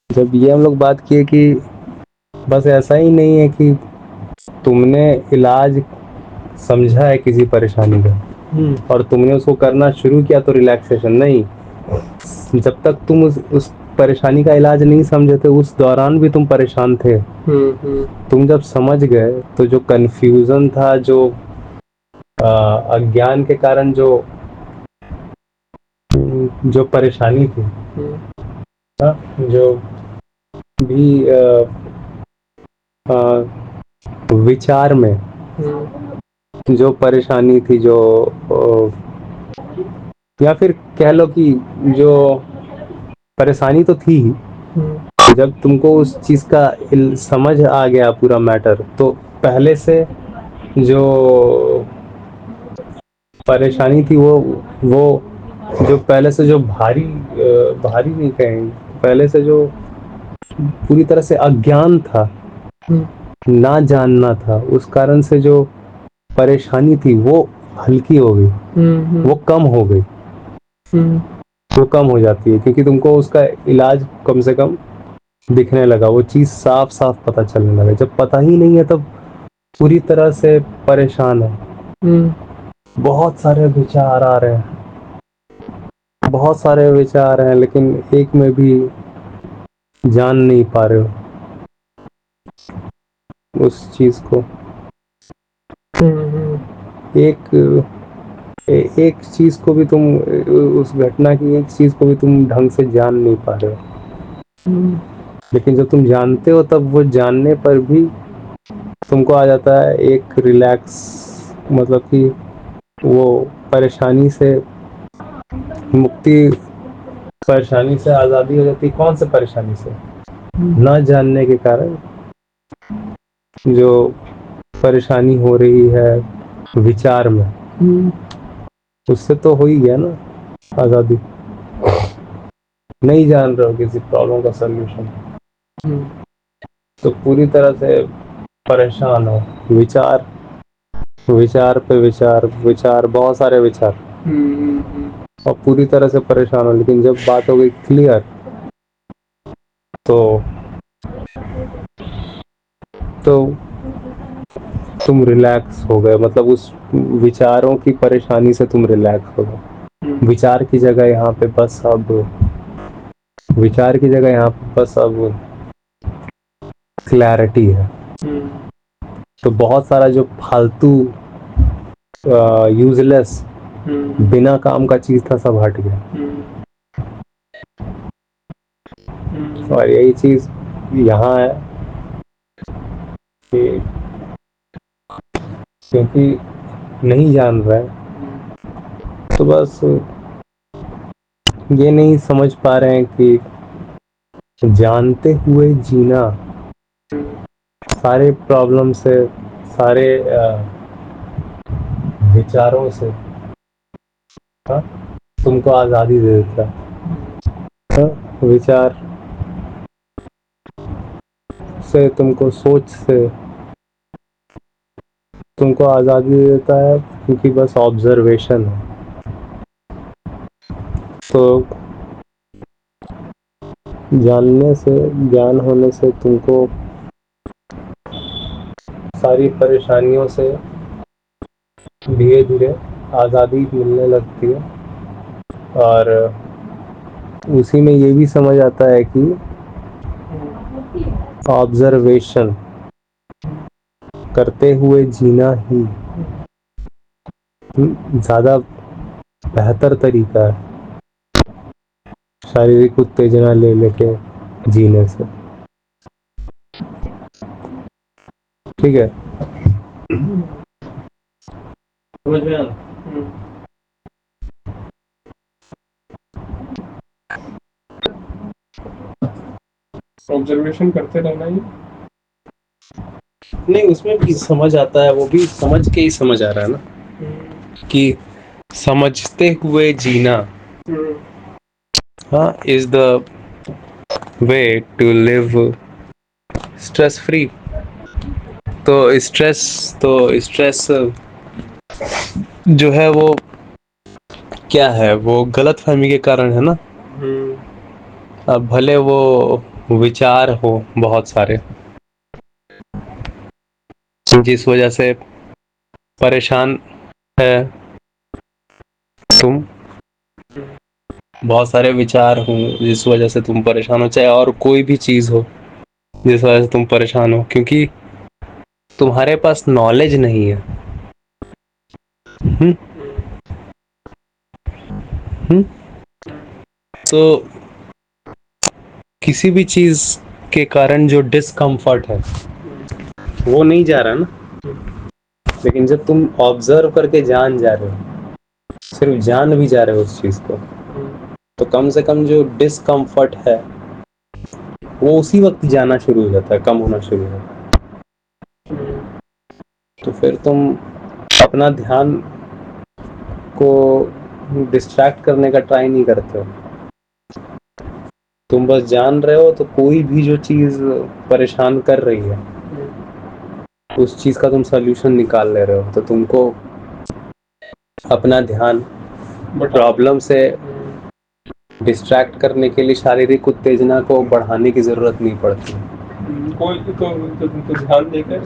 जब ये हम लोग बात किए कि बस ऐसा ही नहीं है कि तुमने इलाज समझा है किसी परेशानी का और तुमने उसको करना शुरू किया तो रिलैक्सेशन नहीं, जब तक तुम उस परेशानी का इलाज नहीं समझे थे उस दौरान भी तुम परेशान थे। तुम जब समझ गए तो जो कंफ्यूजन था, जो अज्ञान के कारण जो परेशानी थी, जो भी विचार में जो परेशानी थी, जो या फिर कह लो कि जो परेशानी तो थी ही, जब तुमको उस चीज का समझ आ गया पूरा मैटर, तो पहले से जो परेशानी थी वो जो पहले से जो भारी नहीं कहेंगे, पहले से जो पूरी तरह से अज्ञान था, ना जानना था, उस कारण से जो परेशानी थी वो हल्की हो गई, वो कम हो गई, वो कम हो जाती है क्योंकि तुमको उसका इलाज कम से कम दिखने लगा, वो चीज साफ साफ पता चलने लगा। जब पता ही नहीं है तब पूरी तरह से परेशान है। बहुत सारे विचार आ रहे हैं, बहुत सारे विचार हैं, लेकिन एक में भी जान नहीं पा रहे हो उस चीज को। एक एक चीज को भी तुम, उस घटना की एक चीज को भी तुम ढंग से जान नहीं पा रहे हो, लेकिन जब तुम जानते हो तब वो जानने पर भी तुमको आ जाता है एक रिलैक्स, मतलब कि वो परेशानी से मुक्ति, परेशानी से आज़ादी हो जाती। कौन से परेशानी से? न जानने के कारण जो परेशानी हो रही है विचार में, उससे तो हो ही गया ना आज़ादी। नहीं जान रहे हो किसी प्रॉब्लम का सल्यूशन, तो पूरी तरह से परेशान हो। विचार, विचार पे विचार, विचार, बहुत सारे विचार, और पूरी तरह से परेशान हो। लेकिन जब बात हो गई क्लियर तो तुम रिलैक्स हो गए, मतलब उस विचारों की परेशानी से तुम रिलैक्स हो गए। विचार की जगह यहाँ पे बस अब, विचार की जगह यहाँ पे बस अब क्लैरिटी है। तो बहुत सारा जो फालतू यूजलेस बिना काम का चीज था सब हट गया। और यही चीज यहाँ है कि क्योंकि नहीं जान रहे तो बस ये नहीं समझ पा रहे हैं कि जानते हुए जीना, सारे प्रॉब्लम से, सारे विचारों से, हाँ, तुमको आज़ादी दे देता है। हाँ, विचार से, तुमको सोच से तुमको आज़ादी दे देता है क्योंकि बस ऑब्जर्वेशन है। तो जानने से, ज्ञान होने से तुमको सारी परेशानियों से धीरे धीरे आज़ादी मिलने लगती है। और उसी में ये भी समझ आता है कि ऑब्जर्वेशन करते हुए जीना ही ज़्यादा बेहतर तरीका है शारीरिक उत्तेजना ले लेके जीने से। ठीक है, समझ में आना? ऑब्जर्वेशन करते रहना ही नहीं, उसमें भी समझ आता है, वो भी समझ के ही समझ आ रहा है ना कि समझते हुए जीना, हाँ, is the way to live stress free. तो स्ट्रेस जो है वो क्या है, वो गलत फहमी के कारण है ना। अब भले वो विचार हो बहुत सारे, जिस वजह से परेशान है तुम। बहुत सारे विचार हो जिस वजह से तुम परेशान हो, चाहे और कोई भी चीज हो जिस वजह से तुम परेशान हो, क्योंकि तुम्हारे पास नॉलेज नहीं है। हम्म हम्म तो किसी भी चीज के कारण जो डिस्कम्फर्ट है वो नहीं जा रहा ना, लेकिन जब तुम ऑब्जर्व करके जान जा रहे हो, सिर्फ जान भी जा रहे हो उस चीज को, तो कम से कम जो डिस्कम्फर्ट है वो उसी वक्त जाना शुरू हो जाता है, कम होना शुरू हो जाता है। तो फिर तुम अपना ध्यान को डिस्ट्रैक्ट करने का ट्राई नहीं करते हो, तुम बस जान रहे हो। तो कोई भी जो चीज परेशान कर रही है उस चीज का तुम सोल्यूशन निकाल ले रहे हो। तो तुमको अपना ध्यान प्रॉब्लम से डिस्ट्रैक्ट करने के लिए शारीरिक उत्तेजना को बढ़ाने की जरूरत नहीं पड़ती। कोई तो ध्यान देकर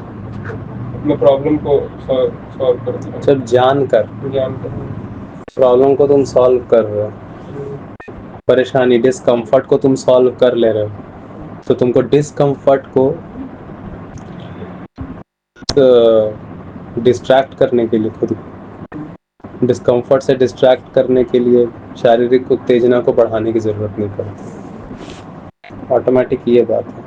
अपने प्रॉब्लम को सॉल्व कर, जब जानकर प्रॉब्लम को तुम सॉल्व कर रहे हो, परेशानी डिस्कम्फर्ट को तुम सॉल्व कर ले रहे हो, तो तुमको डिस्कम्फर्ट को डिस्ट्रैक्ट करने के लिए, खुद डिस्कम्फर्ट से डिस्ट्रैक्ट करने के लिए शारीरिक उत्तेजना को बढ़ाने की जरूरत नहीं पड़ती। ऑटोमेटिक ये बात है।